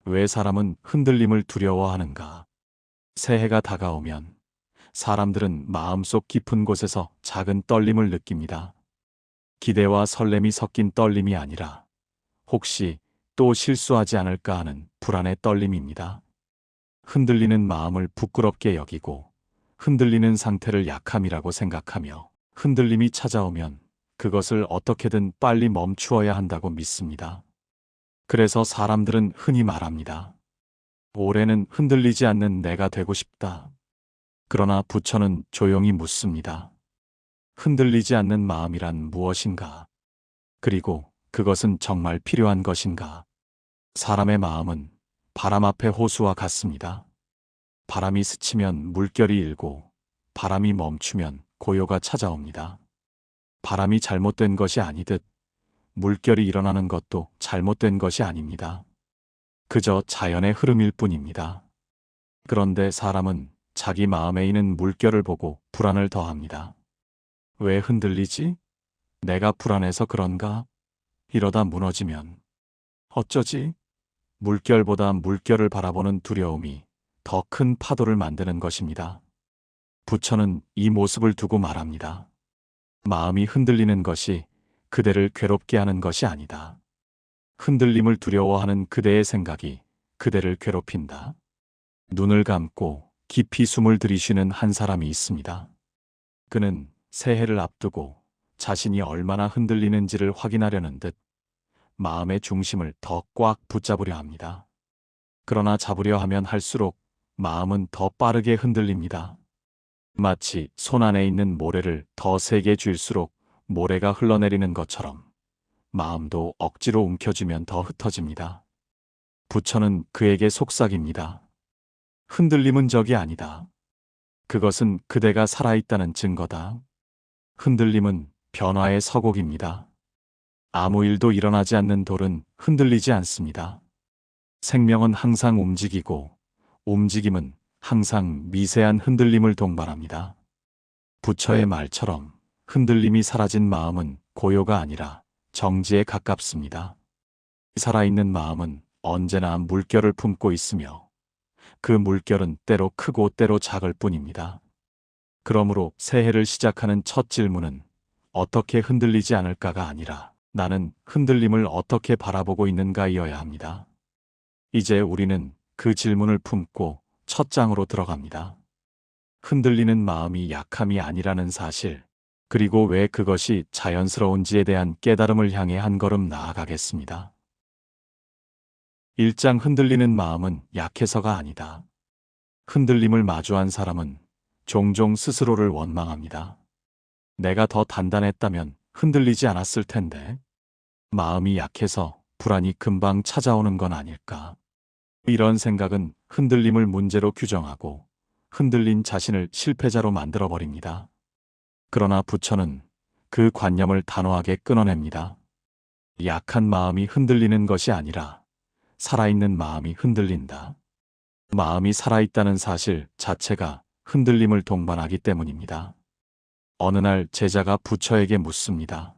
왜 사람은 흔들림을 두려워하는가? 새해가 다가오면 사람들은 마음속 깊은 곳에서 작은 떨림을 느낍니다. 기대와 설렘이 섞인 떨림이 아니라 혹시 또 실수하지 않을까 하는 불안의 떨림입니다. 흔들리는 마음을 부끄럽게 여기고 흔들리는 상태를 약함이라고 생각하며 흔들림이 찾아오면 그것을 어떻게든 빨리 멈추어야 한다고 믿습니다. 그래서 사람들은 흔히 말합니다. 올해는 흔들리지 않는 내가 되고 싶다. 그러나 부처는 조용히 묻습니다. 흔들리지 않는 마음이란 무엇인가? 그리고 그것은 정말 필요한 것인가? 사람의 마음은 바람 앞의 호수와 같습니다. 바람이 스치면 물결이 일고 바람이 멈추면 고요가 찾아옵니다. 바람이 잘못된 것이 아니듯 물결이 일어나는 것도 잘못된 것이 아닙니다. 그저 자연의 흐름일 뿐입니다. 그런데 사람은 자기 마음에 있는 물결을 보고 불안을 더합니다. 왜 흔들리지? 내가 불안해서 그런가? 이러다 무너지면 어쩌지? 물결보다 물결을 바라보는 두려움이 더 큰 파도를 만드는 것입니다. 부처는 이 모습을 두고 말합니다. 마음이 흔들리는 것이 그대를 괴롭게 하는 것이 아니다. 흔들림을 두려워하는 그대의 생각이 그대를 괴롭힌다. 눈을 감고 깊이 숨을 들이쉬는 한 사람이 있습니다. 그는 새해를 앞두고 자신이 얼마나 흔들리는지를 확인하려는 듯 마음의 중심을 더 꽉 붙잡으려 합니다. 그러나 잡으려 하면 할수록 마음은 더 빠르게 흔들립니다. 마치 손 안에 있는 모래를 더 세게 쥘수록 모래가 흘러내리는 것처럼 마음도 억지로 움켜쥐면 더 흩어집니다. 부처는 그에게 속삭입니다. 흔들림은 적이 아니다. 그것은 그대가 살아있다는 증거다. 흔들림은 변화의 서곡입니다. 아무 일도 일어나지 않는 돌은 흔들리지 않습니다. 생명은 항상 움직이고 움직임은 항상 미세한 흔들림을 동반합니다. 부처의 말처럼 흔들림이 사라진 마음은 고요가 아니라 정지에 가깝습니다. 살아있는 마음은 언제나 물결을 품고 있으며 그 물결은 때로 크고 때로 작을 뿐입니다. 그러므로 새해를 시작하는 첫 질문은 어떻게 흔들리지 않을까가 아니라 나는 흔들림을 어떻게 바라보고 있는가이어야 합니다. 이제 우리는 그 질문을 품고 첫 장으로 들어갑니다. 흔들리는 마음이 약함이 아니라는 사실, 그리고 왜 그것이 자연스러운지에 대한 깨달음을 향해 한 걸음 나아가겠습니다. 1장 흔들리는 마음은 약해서가 아니다. 흔들림을 마주한 사람은 종종 스스로를 원망합니다. 내가 더 단단했다면 흔들리지 않았을 텐데. 마음이 약해서 불안이 금방 찾아오는 건 아닐까. 이런 생각은 흔들림을 문제로 규정하고 흔들린 자신을 실패자로 만들어버립니다. 그러나 부처는 그 관념을 단호하게 끊어냅니다. 약한 마음이 흔들리는 것이 아니라 살아있는 마음이 흔들린다. 마음이 살아있다는 사실 자체가 흔들림을 동반하기 때문입니다. 어느 날 제자가 부처에게 묻습니다.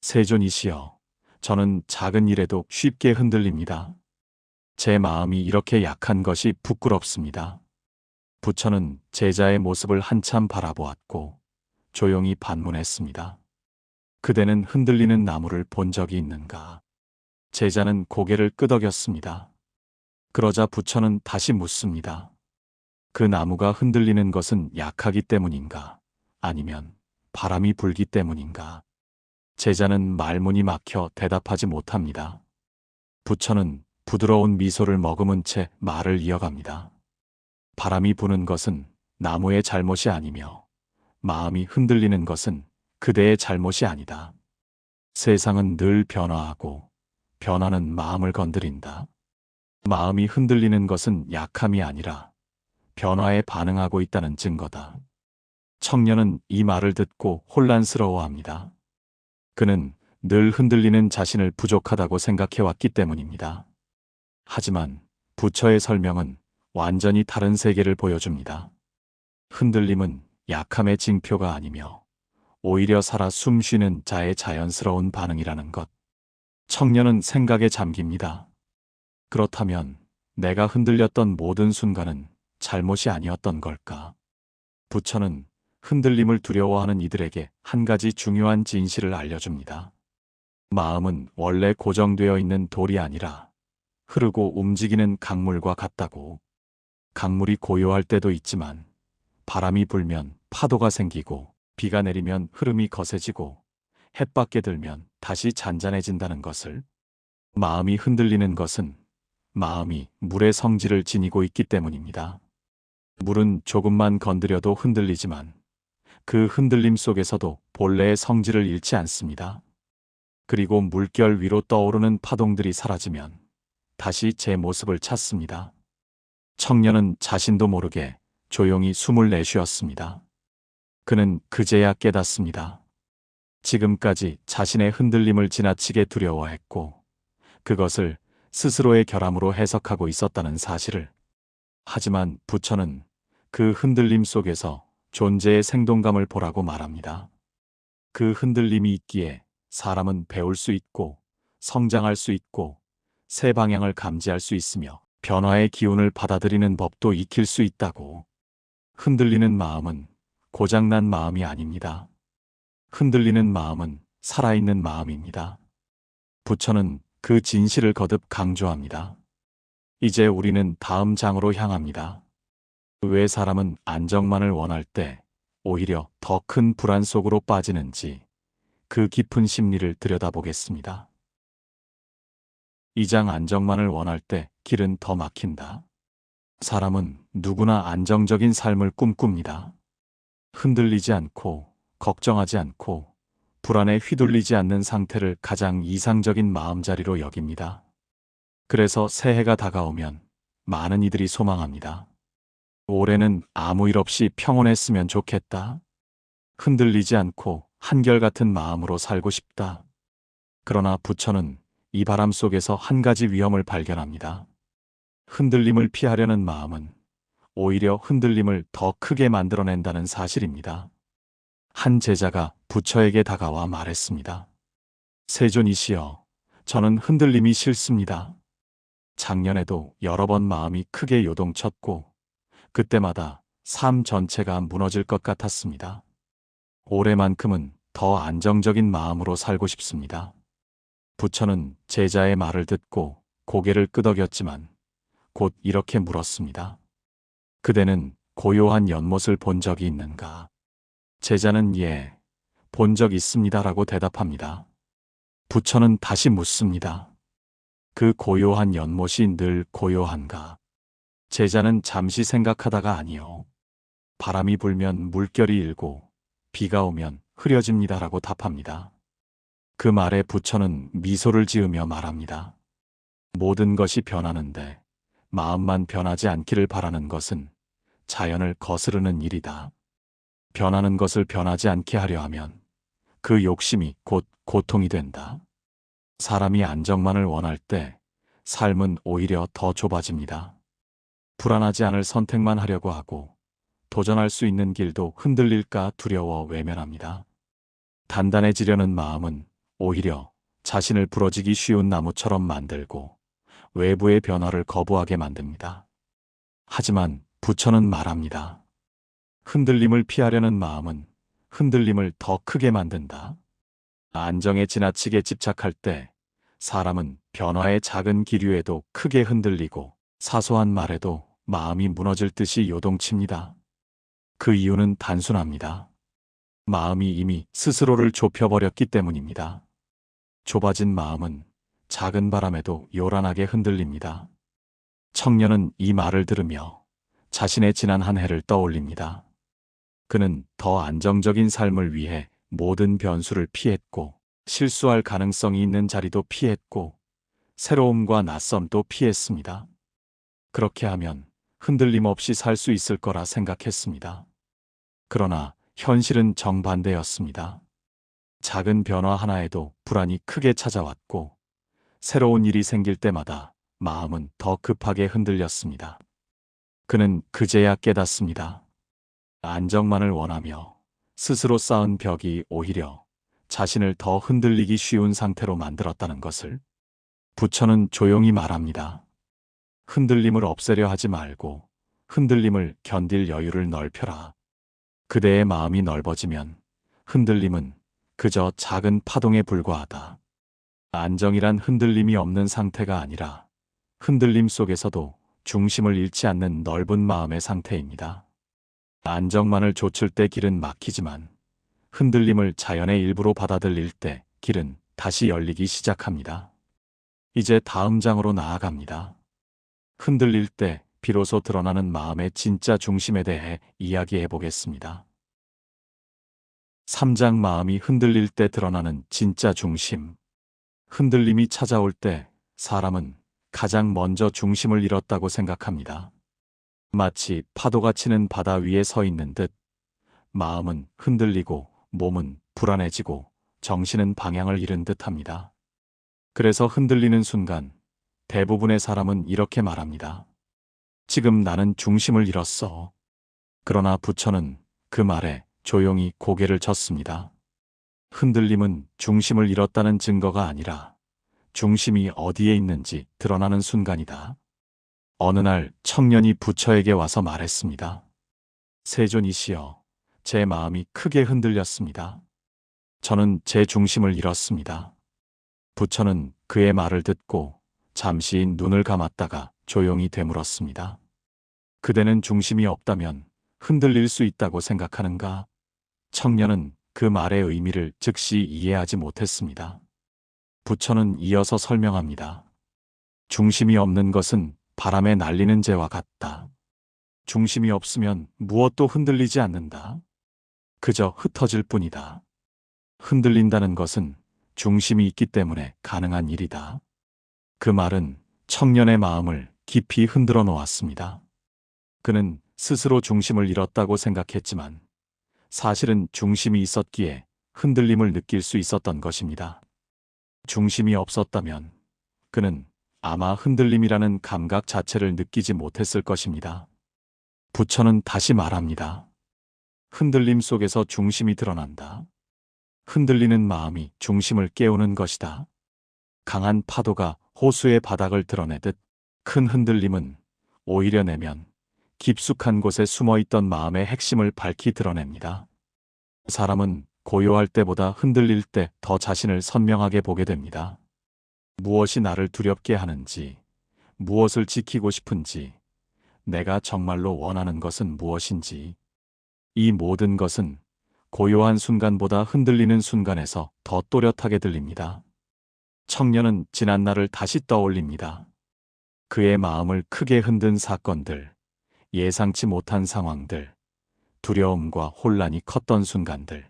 세존이시여, 저는 작은 일에도 쉽게 흔들립니다. 제 마음이 이렇게 약한 것이 부끄럽습니다. 부처는 제자의 모습을 한참 바라보았고 조용히 반문했습니다. 그대는 흔들리는 나무를 본 적이 있는가? 제자는 고개를 끄덕였습니다. 그러자 부처는 다시 묻습니다. 그 나무가 흔들리는 것은 약하기 때문인가? 아니면 바람이 불기 때문인가? 제자는 말문이 막혀 대답하지 못합니다. 부처는 부드러운 미소를 머금은 채 말을 이어갑니다. 바람이 부는 것은 나무의 잘못이 아니며 마음이 흔들리는 것은 그대의 잘못이 아니다. 세상은 늘 변화하고 변화는 마음을 건드린다. 마음이 흔들리는 것은 약함이 아니라 변화에 반응하고 있다는 증거다. 청년은 이 말을 듣고 혼란스러워합니다. 그는 늘 흔들리는 자신을 부족하다고 생각해왔기 때문입니다. 하지만 부처의 설명은 완전히 다른 세계를 보여줍니다. 흔들림은 약함의 징표가 아니며 오히려 살아 숨쉬는 자의 자연스러운 반응이라는 것. 청년은 생각에 잠깁니다. 그렇다면 내가 흔들렸던 모든 순간은 잘못이 아니었던 걸까? 부처는 흔들림을 두려워하는 이들에게 한 가지 중요한 진실을 알려줍니다. 마음은 원래 고정되어 있는 돌이 아니라 흐르고 움직이는 강물과 같다고. 강물이 고요할 때도 있지만 바람이 불면 파도가 생기고 비가 내리면 흐름이 거세지고 햇밖에 들면 다시 잔잔해진다는 것을. 마음이 흔들리는 것은 마음이 물의 성질을 지니고 있기 때문입니다. 물은 조금만 건드려도 흔들리지만 그 흔들림 속에서도 본래의 성질을 잃지 않습니다. 그리고 물결 위로 떠오르는 파동들이 사라지면 다시 제 모습을 찾습니다. 청년은 자신도 모르게 조용히 숨을 내쉬었습니다. 그는 그제야 깨닫습니다. 지금까지 자신의 흔들림을 지나치게 두려워했고 그것을 스스로의 결함으로 해석하고 있었다는 사실을. 하지만 부처는 그 흔들림 속에서 존재의 생동감을 보라고 말합니다. 그 흔들림이 있기에 사람은 배울 수 있고 성장할 수 있고 새 방향을 감지할 수 있으며 변화의 기운을 받아들이는 법도 익힐 수 있다고. 흔들리는 마음은 고장난 마음이 아닙니다. 흔들리는 마음은 살아있는 마음입니다. 부처는 그 진실을 거듭 강조합니다. 이제 우리는 다음 장으로 향합니다. 왜 사람은 안정만을 원할 때 오히려 더 큰 불안 속으로 빠지는지 그 깊은 심리를 들여다보겠습니다. 2장 안정만을 원할 때 길은 더 막힌다. 사람은 누구나 안정적인 삶을 꿈꿉니다. 흔들리지 않고 걱정하지 않고 불안에 휘둘리지 않는 상태를 가장 이상적인 마음자리로 여깁니다. 그래서 새해가 다가오면 많은 이들이 소망합니다. 올해는 아무 일 없이 평온했으면 좋겠다. 흔들리지 않고 한결같은 마음으로 살고 싶다. 그러나 부처는 이 바람 속에서 한 가지 위험을 발견합니다. 흔들림을 피하려는 마음은 오히려 흔들림을 더 크게 만들어낸다는 사실입니다. 한 제자가 부처에게 다가와 말했습니다. 세존이시여, 저는 흔들림이 싫습니다. 작년에도 여러 번 마음이 크게 요동쳤고 그때마다 삶 전체가 무너질 것 같았습니다. 올해만큼은 더 안정적인 마음으로 살고 싶습니다. 부처는 제자의 말을 듣고 고개를 끄덕였지만 곧 이렇게 물었습니다. 그대는 고요한 연못을 본 적이 있는가? 제자는 예, 본 적 있습니다라고 대답합니다. 부처는 다시 묻습니다. 그 고요한 연못이 늘 고요한가? 제자는 잠시 생각하다가 아니요. 바람이 불면 물결이 일고 비가 오면 흐려집니다라고 답합니다. 그 말에 부처는 미소를 지으며 말합니다. 모든 것이 변하는데 마음만 변하지 않기를 바라는 것은 자연을 거스르는 일이다. 변하는 것을 변하지 않게 하려 하면 그 욕심이 곧 고통이 된다. 사람이 안정만을 원할 때 삶은 오히려 더 좁아집니다. 불안하지 않을 선택만 하려고 하고 도전할 수 있는 길도 흔들릴까 두려워 외면합니다. 단단해지려는 마음은 오히려 자신을 부러지기 쉬운 나무처럼 만들고 외부의 변화를 거부하게 만듭니다. 하지만 부처는 말합니다. 흔들림을 피하려는 마음은 흔들림을 더 크게 만든다. 안정에 지나치게 집착할 때 사람은 변화의 작은 기류에도 크게 흔들리고 사소한 말에도 마음이 무너질 듯이 요동칩니다. 그 이유는 단순합니다. 마음이 이미 스스로를 좁혀버렸기 때문입니다. 좁아진 마음은 작은 바람에도 요란하게 흔들립니다. 청년은 이 말을 들으며 자신의 지난 한 해를 떠올립니다. 그는 더 안정적인 삶을 위해 모든 변수를 피했고 실수할 가능성이 있는 자리도 피했고 새로움과 낯섦도 피했습니다. 그렇게 하면 흔들림 없이 살 수 있을 거라 생각했습니다. 그러나 현실은 정반대였습니다. 작은 변화 하나에도 불안이 크게 찾아왔고 새로운 일이 생길 때마다 마음은 더 급하게 흔들렸습니다. 그는 그제야 깨닫습니다. 안정만을 원하며 스스로 쌓은 벽이 오히려 자신을 더 흔들리기 쉬운 상태로 만들었다는 것을. 부처는 조용히 말합니다. 흔들림을 없애려 하지 말고 흔들림을 견딜 여유를 넓혀라. 그대의 마음이 넓어지면 흔들림은 그저 작은 파동에 불과하다. 안정이란 흔들림이 없는 상태가 아니라 흔들림 속에서도 중심을 잃지 않는 넓은 마음의 상태입니다. 안정만을 좇을 때 길은 막히지만 흔들림을 자연의 일부로 받아들일 때 길은 다시 열리기 시작합니다. 이제 다음 장으로 나아갑니다. 흔들릴 때 비로소 드러나는 마음의 진짜 중심에 대해 이야기해 보겠습니다. 3장 마음이 흔들릴 때 드러나는 진짜 중심. 흔들림이 찾아올 때 사람은 가장 먼저 중심을 잃었다고 생각합니다. 마치 파도가 치는 바다 위에 서 있는 듯 마음은 흔들리고 몸은 불안해지고 정신은 방향을 잃은 듯 합니다. 그래서 흔들리는 순간 대부분의 사람은 이렇게 말합니다. 지금 나는 중심을 잃었어. 그러나 부처는 그 말에 조용히 고개를 젓습니다. 흔들림은 중심을 잃었다는 증거가 아니라 중심이 어디에 있는지 드러나는 순간이다. 어느 날 청년이 부처에게 와서 말했습니다. 세존이시여, 제 마음이 크게 흔들렸습니다. 저는 제 중심을 잃었습니다. 부처는 그의 말을 듣고 잠시 눈을 감았다가 조용히 되물었습니다. 그대는 중심이 없다면 흔들릴 수 있다고 생각하는가? 청년은 그 말의 의미를 즉시 이해하지 못했습니다. 부처는 이어서 설명합니다. 중심이 없는 것은 바람에 날리는 재와 같다. 중심이 없으면 무엇도 흔들리지 않는다. 그저 흩어질 뿐이다. 흔들린다는 것은 중심이 있기 때문에 가능한 일이다. 그 말은 청년의 마음을 깊이 흔들어 놓았습니다. 그는 스스로 중심을 잃었다고 생각했지만 사실은 중심이 있었기에 흔들림을 느낄 수 있었던 것입니다. 중심이 없었다면 그는 아마 흔들림이라는 감각 자체를 느끼지 못했을 것입니다. 부처는 다시 말합니다. 흔들림 속에서 중심이 드러난다. 흔들리는 마음이 중심을 깨우는 것이다. 강한 파도가 호수의 바닥을 드러내듯 큰 흔들림은 오히려 내면 깊숙한 곳에 숨어있던 마음의 핵심을 밝히 드러냅니다. 사람은 고요할 때보다 흔들릴 때 더 자신을 선명하게 보게 됩니다. 무엇이 나를 두렵게 하는지, 무엇을 지키고 싶은지, 내가 정말로 원하는 것은 무엇인지, 이 모든 것은 고요한 순간보다 흔들리는 순간에서 더 또렷하게 들립니다. 청년은 지난날을 다시 떠올립니다. 그의 마음을 크게 흔든 사건들, 예상치 못한 상황들, 두려움과 혼란이 컸던 순간들.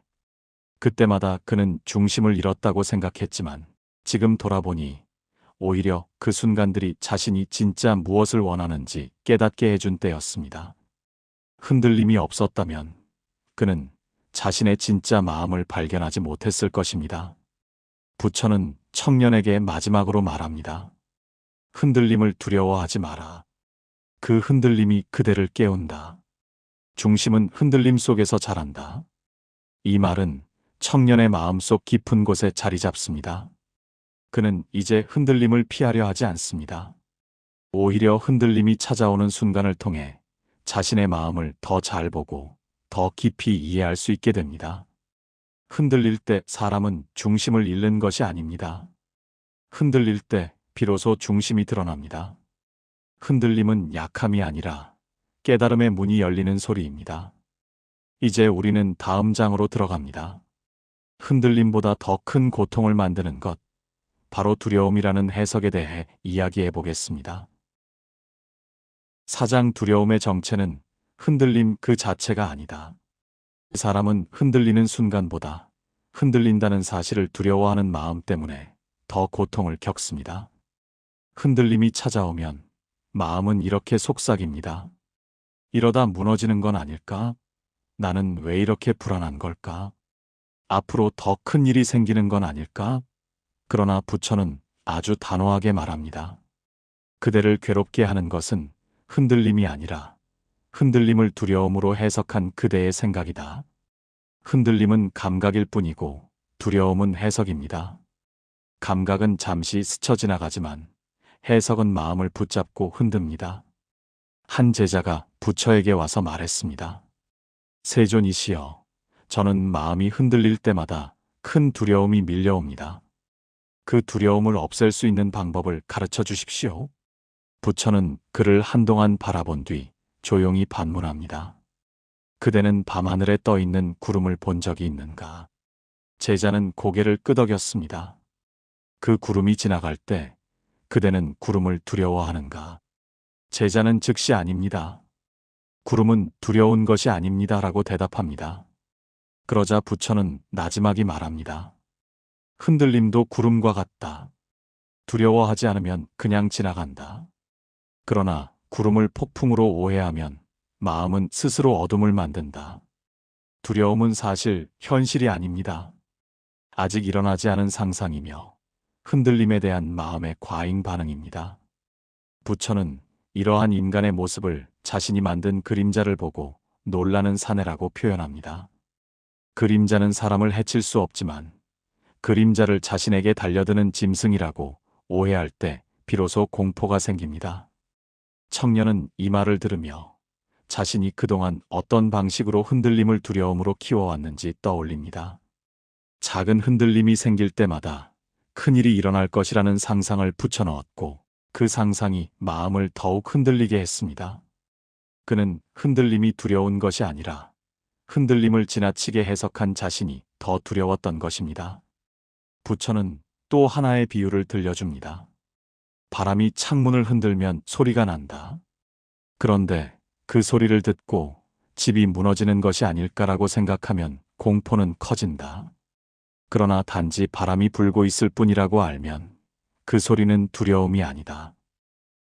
그때마다 그는 중심을 잃었다고 생각했지만 지금 돌아보니 오히려 그 순간들이 자신이 진짜 무엇을 원하는지 깨닫게 해준 때였습니다. 흔들림이 없었다면 그는 자신의 진짜 마음을 발견하지 못했을 것입니다. 부처는 청년에게 마지막으로 말합니다. 흔들림을 두려워하지 마라. 그 흔들림이 그대를 깨운다. 중심은 흔들림 속에서 자란다. 이 말은 청년의 마음속 깊은 곳에 자리 잡습니다. 그는 이제 흔들림을 피하려 하지 않습니다. 오히려 흔들림이 찾아오는 순간을 통해 자신의 마음을 더 잘 보고 더 깊이 이해할 수 있게 됩니다. 흔들릴 때 사람은 중심을 잃는 것이 아닙니다. 흔들릴 때 비로소 중심이 드러납니다. 흔들림은 약함이 아니라 깨달음의 문이 열리는 소리입니다. 이제 우리는 다음 장으로 들어갑니다. 흔들림보다 더 큰 고통을 만드는 것, 바로 두려움이라는 해석에 대해 이야기해 보겠습니다. 4장 두려움의 정체는 흔들림 그 자체가 아니다. 사람은 흔들리는 순간보다 흔들린다는 사실을 두려워하는 마음 때문에 더 고통을 겪습니다. 흔들림이 찾아오면 마음은 이렇게 속삭입니다. 이러다 무너지는 건 아닐까? 나는 왜 이렇게 불안한 걸까? 앞으로 더 큰 일이 생기는 건 아닐까? 그러나 부처는 아주 단호하게 말합니다. 그대를 괴롭게 하는 것은 흔들림이 아니라 흔들림을 두려움으로 해석한 그대의 생각이다. 흔들림은 감각일 뿐이고 두려움은 해석입니다. 감각은 잠시 스쳐 지나가지만 해석은 마음을 붙잡고 흔듭니다. 한 제자가 부처에게 와서 말했습니다. 세존이시여, 저는 마음이 흔들릴 때마다 큰 두려움이 밀려옵니다. 그 두려움을 없앨 수 있는 방법을 가르쳐 주십시오. 부처는 그를 한동안 바라본 뒤 조용히 반문합니다. 그대는 밤하늘에 떠 있는 구름을 본 적이 있는가? 제자는 고개를 끄덕였습니다. 그 구름이 지나갈 때 그대는 구름을 두려워하는가? 제자는 즉시 아닙니다. 구름은 두려운 것이 아닙니다. 라고 대답합니다. 그러자 부처는 나지막이 말합니다. 흔들림도 구름과 같다. 두려워하지 않으면 그냥 지나간다. 그러나 구름을 폭풍으로 오해하면 마음은 스스로 어둠을 만든다. 두려움은 사실 현실이 아닙니다. 아직 일어나지 않은 상상이며 흔들림에 대한 마음의 과잉 반응입니다. 부처는 이러한 인간의 모습을 자신이 만든 그림자를 보고 놀라는 사내라고 표현합니다. 그림자는 사람을 해칠 수 없지만 그림자를 자신에게 달려드는 짐승이라고 오해할 때 비로소 공포가 생깁니다. 청년은 이 말을 들으며 자신이 그동안 어떤 방식으로 흔들림을 두려움으로 키워왔는지 떠올립니다. 작은 흔들림이 생길 때마다 큰일이 일어날 것이라는 상상을 붙여넣었고 그 상상이 마음을 더욱 흔들리게 했습니다. 그는 흔들림이 두려운 것이 아니라 흔들림을 지나치게 해석한 자신이 더 두려웠던 것입니다. 부처는 또 하나의 비유를 들려줍니다. 바람이 창문을 흔들면 소리가 난다. 그런데 그 소리를 듣고 집이 무너지는 것이 아닐까라고 생각하면 공포는 커진다. 그러나 단지 바람이 불고 있을 뿐이라고 알면 그 소리는 두려움이 아니다.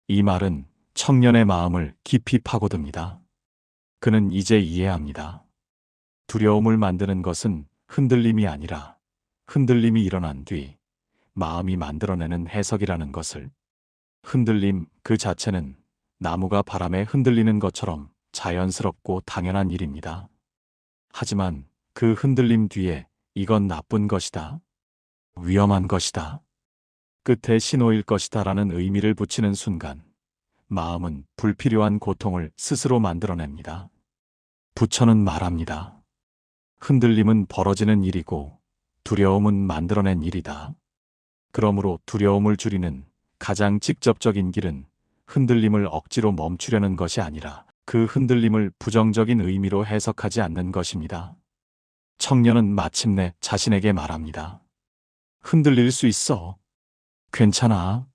이 말은 청년의 마음을 깊이 파고듭니다. 그는 이제 이해합니다. 두려움을 만드는 것은 흔들림이 아니라 흔들림이 일어난 뒤 마음이 만들어내는 해석이라는 것을. 흔들림 그 자체는 나무가 바람에 흔들리는 것처럼 자연스럽고 당연한 일입니다. 하지만 그 흔들림 뒤에 이건 나쁜 것이다, 위험한 것이다, 끝에 신호일 것이다 라는 의미를 붙이는 순간 마음은 불필요한 고통을 스스로 만들어냅니다. 부처는 말합니다. 흔들림은 벌어지는 일이고 두려움은 만들어낸 일이다. 그러므로 두려움을 줄이는 가장 직접적인 길은 흔들림을 억지로 멈추려는 것이 아니라 그 흔들림을 부정적인 의미로 해석하지 않는 것입니다. 청년은 마침내 자신에게 말합니다. 흔들릴 수 있어. 괜찮아.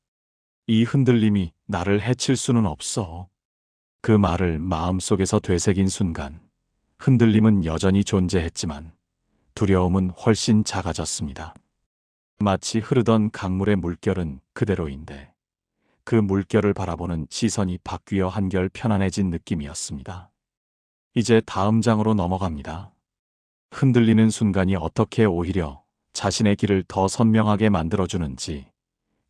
이 흔들림이 나를 해칠 수는 없어. 그 말을 마음속에서 되새긴 순간 흔들림은 여전히 존재했지만 두려움은 훨씬 작아졌습니다. 마치 흐르던 강물의 물결은 그대로인데 그 물결을 바라보는 시선이 바뀌어 한결 편안해진 느낌이었습니다. 이제 다음 장으로 넘어갑니다. 흔들리는 순간이 어떻게 오히려 자신의 길을 더 선명하게 만들어주는지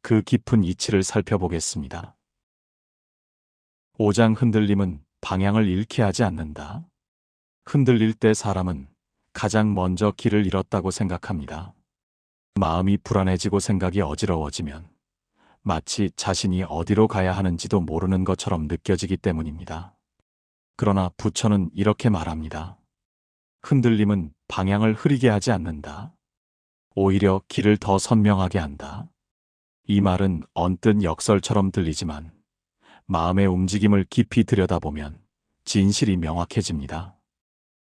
그 깊은 이치를 살펴보겠습니다. 5장 흔들림은 방향을 잃게 하지 않는다. 흔들릴 때 사람은 가장 먼저 길을 잃었다고 생각합니다. 마음이 불안해지고 생각이 어지러워지면 마치 자신이 어디로 가야 하는지도 모르는 것처럼 느껴지기 때문입니다. 그러나 부처는 이렇게 말합니다. 흔들림은 방향을 흐리게 하지 않는다. 오히려 길을 더 선명하게 한다. 이 말은 언뜻 역설처럼 들리지만 마음의 움직임을 깊이 들여다보면 진실이 명확해집니다.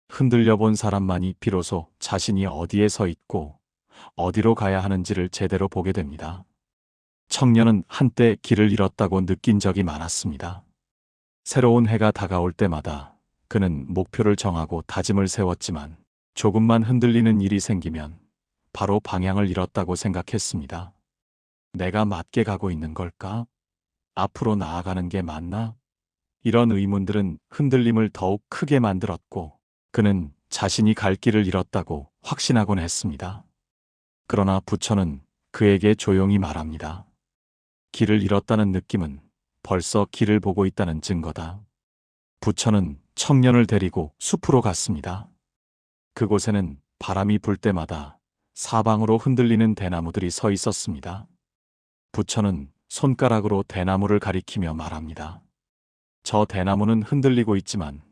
흔들려 본 사람만이 비로소 자신이 어디에 서 있고 어디로 가야 하는지를 제대로 보게 됩니다. 청년은 한때 길을 잃었다고 느낀 적이 많았습니다. 새로운 해가 다가올 때마다 그는 목표를 정하고 다짐을 세웠지만 조금만 흔들리는 일이 생기면 바로 방향을 잃었다고 생각했습니다. 내가 맞게 가고 있는 걸까? 앞으로 나아가는 게 맞나? 이런 의문들은 흔들림을 더욱 크게 만들었고 그는 자신이 갈 길을 잃었다고 확신하곤 했습니다. 그러나 부처는 그에게 조용히 말합니다. 길을 잃었다는 느낌은 벌써 길을 보고 있다는 증거다. 부처는 청년을 데리고 숲으로 갔습니다. 그곳에는 바람이 불 때마다 사방으로 흔들리는 대나무들이 서 있었습니다. 부처는 손가락으로 대나무를 가리키며 말합니다. 저 대나무는 흔들리고 있지만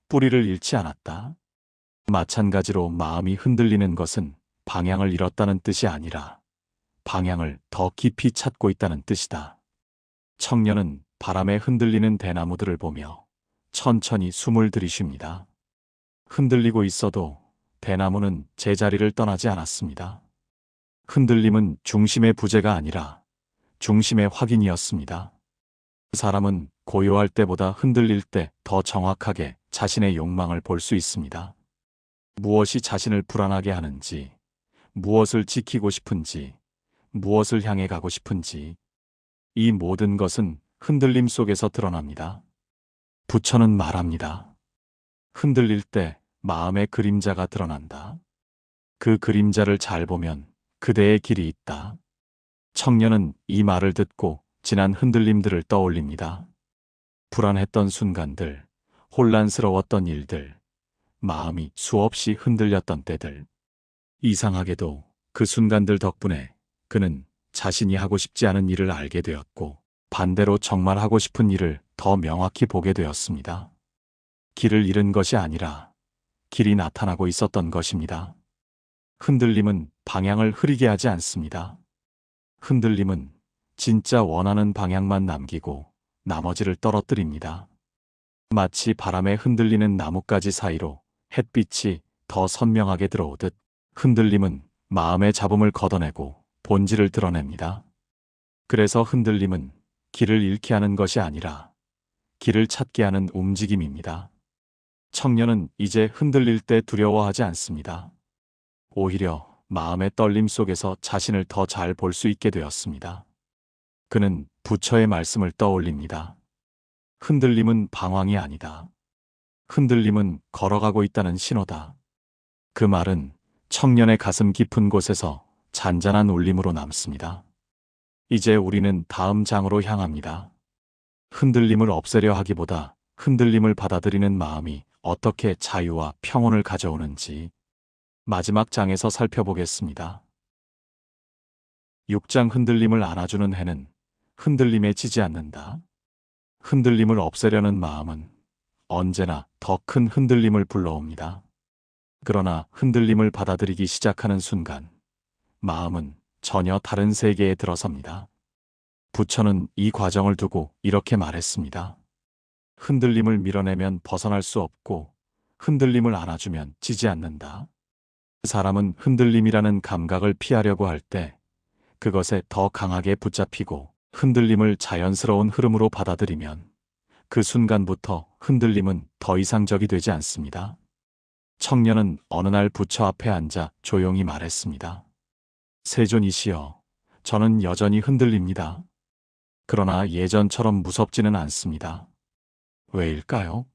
뿌리를 잃지 않았다. 마찬가지로 마음이 흔들리는 것은 방향을 잃었다는 뜻이 아니라 방향을 더 깊이 찾고 있다는 뜻이다. 청년은 바람에 흔들리는 대나무들을 보며 천천히 숨을 들이쉽니다. 흔들리고 있어도 대나무는 제자리를 떠나지 않았습니다. 흔들림은 중심의 부재가 아니라 중심의 확인이었습니다. 사람은 고요할 때보다 흔들릴 때 더 정확하게 자신의 욕망을 볼 수 있습니다. 무엇이 자신을 불안하게 하는지, 무엇을 지키고 싶은지, 무엇을 향해 가고 싶은지, 이 모든 것은 흔들림 속에서 드러납니다. 부처는 말합니다. 흔들릴 때 마음의 그림자가 드러난다. 그 그림자를 잘 보면 그대의 길이 있다. 청년은 이 말을 듣고 지난 흔들림들을 떠올립니다. 불안했던 순간들, 혼란스러웠던 일들, 마음이 수없이 흔들렸던 때들. 이상하게도 그 순간들 덕분에 그는 자신이 하고 싶지 않은 일을 알게 되었고 반대로 정말 하고 싶은 일을 더 명확히 보게 되었습니다. 길을 잃은 것이 아니라 길이 나타나고 있었던 것입니다. 흔들림은 방향을 흐리게 하지 않습니다. 흔들림은 진짜 원하는 방향만 남기고 나머지를 떨어뜨립니다. 마치 바람에 흔들리는 나뭇가지 사이로 햇빛이 더 선명하게 들어오듯 흔들림은 마음의 잡음을 걷어내고 본질을 드러냅니다. 그래서 흔들림은 길을 잃게 하는 것이 아니라 길을 찾게 하는 움직임입니다. 청년은 이제 흔들릴 때 두려워하지 않습니다. 오히려 마음의 떨림 속에서 자신을 더 잘 볼 수 있게 되었습니다. 그는 부처의 말씀을 떠올립니다. 흔들림은 방황이 아니다. 흔들림은 걸어가고 있다는 신호다. 그 말은 청년의 가슴 깊은 곳에서 잔잔한 울림으로 남습니다. 이제 우리는 다음 장으로 향합니다. 흔들림을 없애려 하기보다 흔들림을 받아들이는 마음이 어떻게 자유와 평온을 가져오는지 마지막 장에서 살펴보겠습니다. 6장 흔들림을 안아주는 해는 흔들림에 지지 않는다. 흔들림을 없애려는 마음은 언제나 더 큰 흔들림을 불러옵니다. 그러나 흔들림을 받아들이기 시작하는 순간 마음은 전혀 다른 세계에 들어섭니다. 부처는 이 과정을 두고 이렇게 말했습니다. 흔들림을 밀어내면 벗어날 수 없고 흔들림을 안아주면 지지 않는다. 사람은 흔들림이라는 감각을 피하려고 할 때 그것에 더 강하게 붙잡히고 흔들림을 자연스러운 흐름으로 받아들이면 그 순간부터 흔들림은 더 이상 적이 되지 않습니다. 청년은 어느 날 부처 앞에 앉아 조용히 말했습니다. 세존이시여, 저는 여전히 흔들립니다. 그러나 예전처럼 무섭지는 않습니다. 왜일까요?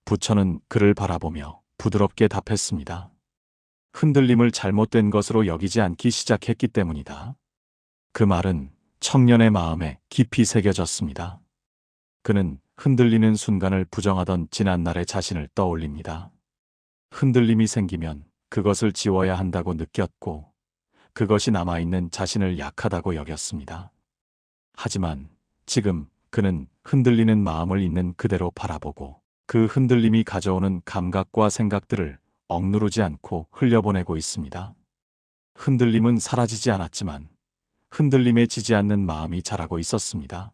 부처는 그를 바라보며 부드럽게 답했습니다. 흔들림을 잘못된 것으로 여기지 않기 시작했기 때문이다. 그 말은 청년의 마음에 깊이 새겨졌습니다. 그는 흔들리는 순간을 부정하던 지난날의 자신을 떠올립니다. 흔들림이 생기면 그것을 지워야 한다고 느꼈고 그것이 남아있는 자신을 약하다고 여겼습니다. 하지만 지금 그는 흔들리는 마음을 있는 그대로 바라보고 그 흔들림이 가져오는 감각과 생각들을 억누르지 않고 흘려보내고 있습니다. 흔들림은 사라지지 않았지만 흔들림에 지지 않는 마음이 자라고 있었습니다.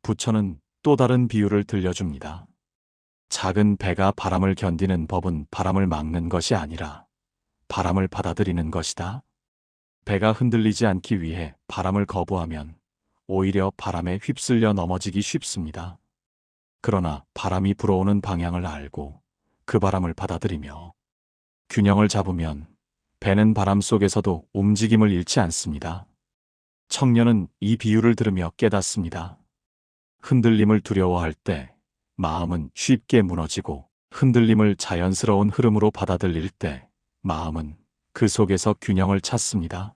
부처는 또 다른 비유를 들려줍니다. 작은 배가 바람을 견디는 법은 바람을 막는 것이 아니라 바람을 받아들이는 것이다. 배가 흔들리지 않기 위해 바람을 거부하면 오히려 바람에 휩쓸려 넘어지기 쉽습니다. 그러나 바람이 불어오는 방향을 알고 그 바람을 받아들이며 균형을 잡으면 배는 바람 속에서도 움직임을 잃지 않습니다. 청년은 이 비유를 들으며 깨닫습니다. 흔들림을 두려워할 때 마음은 쉽게 무너지고 흔들림을 자연스러운 흐름으로 받아들일 때 마음은 그 속에서 균형을 찾습니다.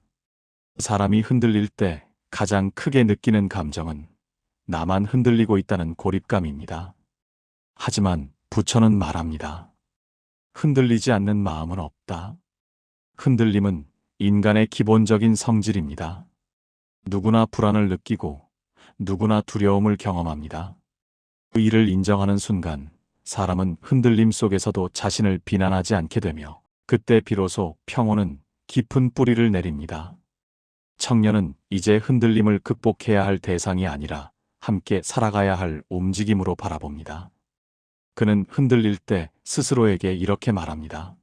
사람이 흔들릴 때 가장 크게 느끼는 감정은 나만 흔들리고 있다는 고립감입니다. 하지만 부처는 말합니다. 흔들리지 않는 마음은 없다. 흔들림은 인간의 기본적인 성질입니다. 누구나 불안을 느끼고 누구나 두려움을 경험합니다. 그 이를 인정하는 순간 사람은 흔들림 속에서도 자신을 비난하지 않게 되며 그때 비로소 평온은 깊은 뿌리를 내립니다. 청년은 이제 흔들림을 극복해야 할 대상이 아니라 함께 살아가야 할 움직임으로 바라봅니다. 그는 흔들릴 때 스스로에게 이렇게 말합니다.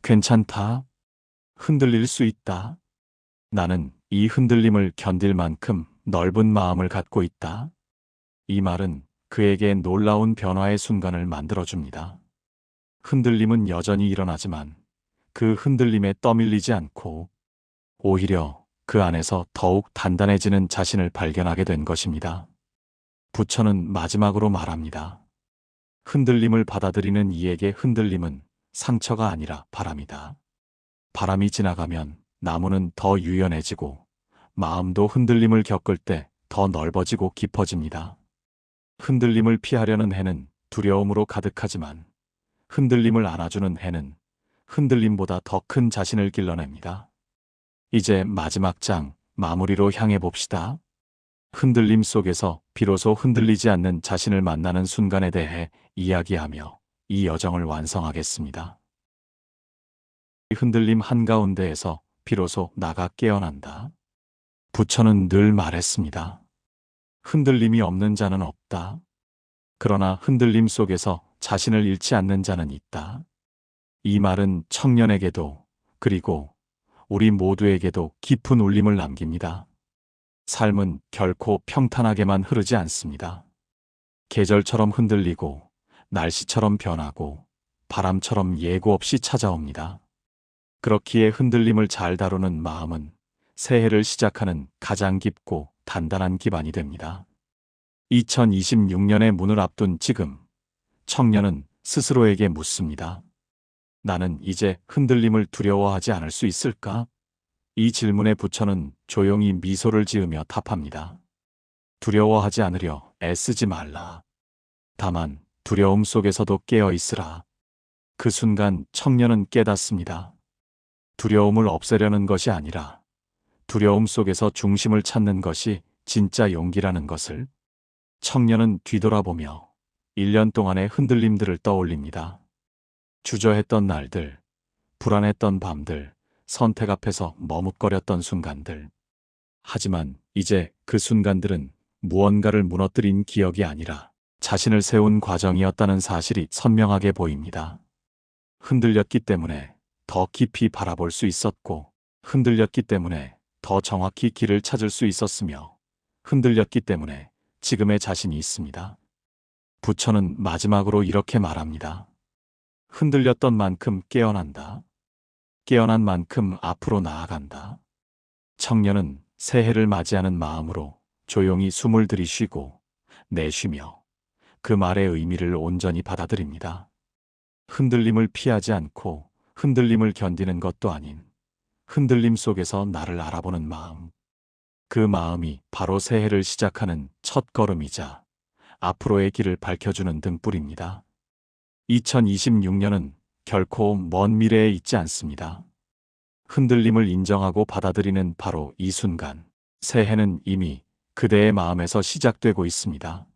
괜찮다. 흔들릴 수 있다. 나는 이 흔들림을 견딜 만큼 넓은 마음을 갖고 있다. 이 말은 그에게 놀라운 변화의 순간을 만들어줍니다. 흔들림은 여전히 일어나지만 그 흔들림에 떠밀리지 않고 오히려 그 안에서 더욱 단단해지는 자신을 발견하게 된 것입니다. 부처는 마지막으로 말합니다. 흔들림을 받아들이는 이에게 흔들림은 상처가 아니라 바람이다. 바람이 지나가면 나무는 더 유연해지고 마음도 흔들림을 겪을 때 더 넓어지고 깊어집니다. 흔들림을 피하려는 해는 두려움으로 가득하지만 흔들림을 안아주는 해는 흔들림보다 더 큰 자신을 길러냅니다. 이제 마지막 장 마무리로 향해 봅시다. 흔들림 속에서 비로소 흔들리지 않는 자신을 만나는 순간에 대해 이야기하며 이 여정을 완성하겠습니다. 흔들림 한가운데에서 비로소 나가 깨어난다. 부처는 늘 말했습니다. 흔들림이 없는 자는 없다. 그러나 흔들림 속에서 자신을 잃지 않는 자는 있다. 이 말은 청년에게도 그리고 우리 모두에게도 깊은 울림을 남깁니다. 삶은 결코 평탄하게만 흐르지 않습니다. 계절처럼 흔들리고 날씨처럼 변하고 바람처럼 예고 없이 찾아옵니다. 그렇기에 흔들림을 잘 다루는 마음은 새해를 시작하는 가장 깊고 단단한 기반이 됩니다. 2026년의 문을 앞둔 지금, 청년은 스스로에게 묻습니다. 나는 이제 흔들림을 두려워하지 않을 수 있을까? 이 질문에 부처는 조용히 미소를 지으며 답합니다. 두려워하지 않으려 애쓰지 말라. 다만 두려움 속에서도 깨어 있으라. 그 순간 청년은 깨닫습니다. 두려움을 없애려는 것이 아니라 두려움 속에서 중심을 찾는 것이 진짜 용기라는 것을. 청년은 뒤돌아보며 1년 동안의 흔들림들을 떠올립니다. 주저했던 날들, 불안했던 밤들, 선택 앞에서 머뭇거렸던 순간들. 하지만 이제 그 순간들은 무언가를 무너뜨린 기억이 아니라 자신을 세운 과정이었다는 사실이 선명하게 보입니다. 흔들렸기 때문에 더 깊이 바라볼 수 있었고, 흔들렸기 때문에 더 정확히 길을 찾을 수 있었으며, 흔들렸기 때문에 지금의 자신이 있습니다. 부처는 마지막으로 이렇게 말합니다. 흔들렸던 만큼 깨어난다. 깨어난 만큼 앞으로 나아간다. 청년은 새해를 맞이하는 마음으로 조용히 숨을 들이쉬고 내쉬며 그 말의 의미를 온전히 받아들입니다. 흔들림을 피하지 않고 흔들림을 견디는 것도 아닌 흔들림 속에서 나를 알아보는 마음. 그 마음이 바로 새해를 시작하는 첫 걸음이자 앞으로의 길을 밝혀주는 등불입니다. 2026년은 결코 먼 미래에 있지 않습니다. 흔들림을 인정하고 받아들이는 바로 이 순간, 새해는 이미 그대의 마음에서 시작되고 있습니다.